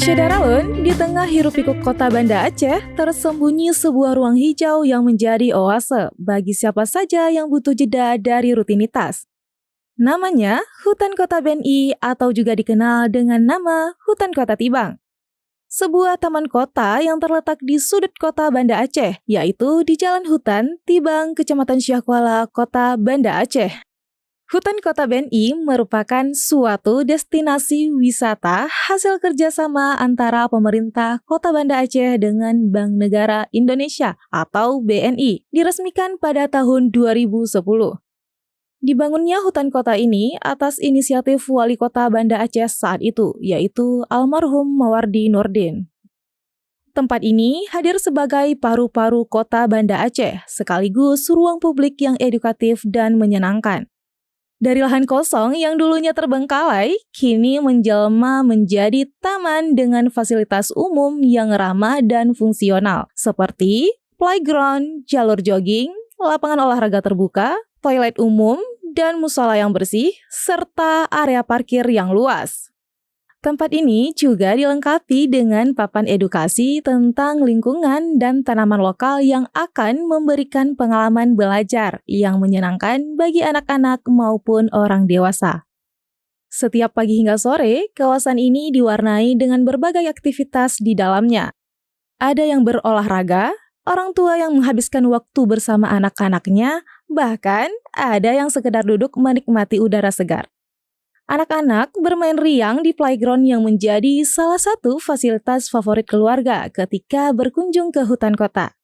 Syederalun, di tengah hiruk-pikuk kota Banda Aceh, tersembunyi sebuah ruang hijau yang menjadi oase bagi siapa saja yang butuh jeda dari rutinitas. Namanya Hutan Kota BNI atau juga dikenal dengan nama Hutan Kota Tibang. Sebuah taman kota yang terletak di sudut kota Banda Aceh, yaitu di Jalan Hutan, Tibang, Kecamatan Syahkuala, Kota Banda Aceh. Hutan Kota BNI merupakan suatu destinasi wisata hasil kerjasama antara pemerintah Kota Banda Aceh dengan Bank Negara Indonesia atau BNI, diresmikan pada tahun 2010. Dibangunnya hutan kota ini atas inisiatif Wali Kota Banda Aceh saat itu, yaitu almarhum Mawardi Nurdin. Tempat ini hadir sebagai paru-paru kota Banda Aceh, sekaligus ruang publik yang edukatif dan menyenangkan. Dari lahan kosong yang dulunya terbengkalai, kini menjelma menjadi taman dengan fasilitas umum yang ramah dan fungsional, seperti playground, jalur jogging, lapangan olahraga terbuka, toilet umum, dan musola yang bersih, serta area parkir yang luas. Tempat ini juga dilengkapi dengan papan edukasi tentang lingkungan dan tanaman lokal yang akan memberikan pengalaman belajar yang menyenangkan bagi anak-anak maupun orang dewasa. Setiap pagi hingga sore, kawasan ini diwarnai dengan berbagai aktivitas di dalamnya. Ada yang berolahraga, orang tua yang menghabiskan waktu bersama anak-anaknya, bahkan ada yang sekedar duduk menikmati udara segar. Anak-anak bermain riang di playground yang menjadi salah satu fasilitas favorit keluarga ketika berkunjung ke hutan kota.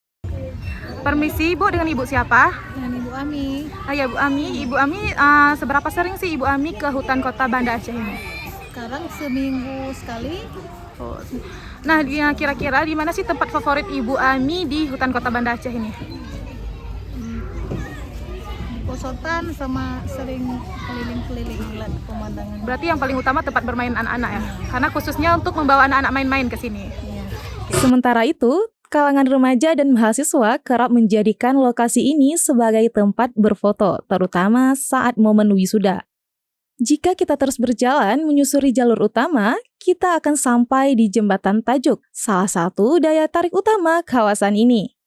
Permisi Bu, dengan Ibu siapa? Dengan Ibu Ami. Ya Bu Ami, Ibu Ami seberapa sering sih Ibu Ami ke hutan kota Banda Aceh ini? Sekarang seminggu sekali. Nah, kira-kira di mana sih tempat favorit Ibu Ami di hutan kota Banda Aceh ini? Posotan sama sering keliling-keliling lihat pemandangan. Berarti yang paling utama tempat bermain anak-anak ya? Karena khususnya untuk membawa anak-anak main-main ke sini. Iya. Sementara itu, kalangan remaja dan mahasiswa kerap menjadikan lokasi ini sebagai tempat berfoto, terutama saat momen wisuda. Jika kita terus berjalan menyusuri jalur utama, kita akan sampai di Jembatan Tajuk, salah satu daya tarik utama kawasan ini.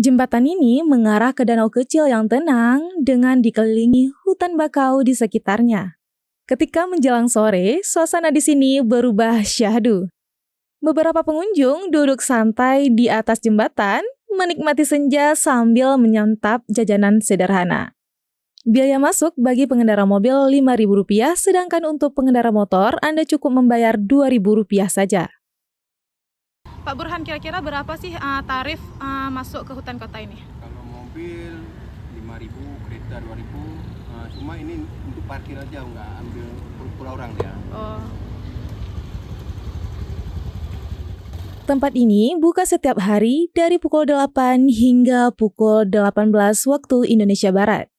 Jembatan ini mengarah ke danau kecil yang tenang dengan dikelilingi hutan bakau di sekitarnya. Ketika menjelang sore, suasana di sini berubah syahdu. Beberapa pengunjung duduk santai di atas jembatan, menikmati senja sambil menyantap jajanan sederhana. Biaya masuk bagi pengendara mobil Rp5.000, sedangkan untuk pengendara motor Anda cukup membayar Rp2.000 saja. Pak Burhan, kira-kira berapa sih tarif masuk ke hutan kota ini? Kalau mobil 5.000, kereta 2.000, cuma ini untuk parkir aja, nggak ambil per orang dia. Oh. Tempat ini buka setiap hari dari pukul 8 hingga pukul 18 waktu Indonesia Barat.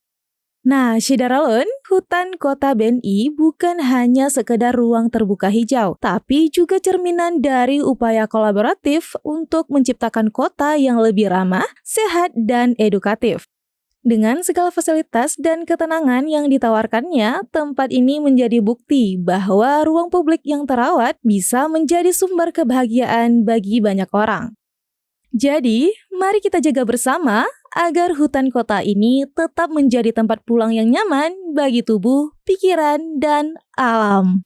Nah, Syederalun, hutan kota BNI bukan hanya sekedar ruang terbuka hijau, tapi juga cerminan dari upaya kolaboratif untuk menciptakan kota yang lebih ramah, sehat, dan edukatif. Dengan segala fasilitas dan ketenangan yang ditawarkannya, tempat ini menjadi bukti bahwa ruang publik yang terawat bisa menjadi sumber kebahagiaan bagi banyak orang. Jadi, mari kita jaga bersama agar hutan kota ini tetap menjadi tempat pulang yang nyaman bagi tubuh, pikiran, dan alam.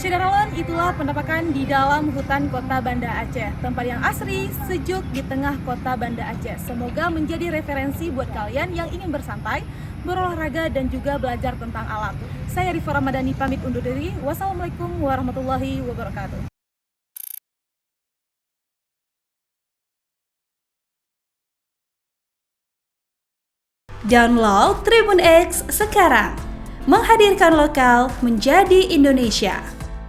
Syederalun, itulah penampakan di dalam hutan kota Banda Aceh. Tempat yang asri, sejuk di tengah kota Banda Aceh. Semoga menjadi referensi buat kalian yang ingin bersantai, berolahraga, dan juga belajar tentang alam. Saya Rifa Ramadhani pamit undur diri. Wassalamualaikum warahmatullahi wabarakatuh. Download Tribun X sekarang, menghadirkan lokal menjadi Indonesia.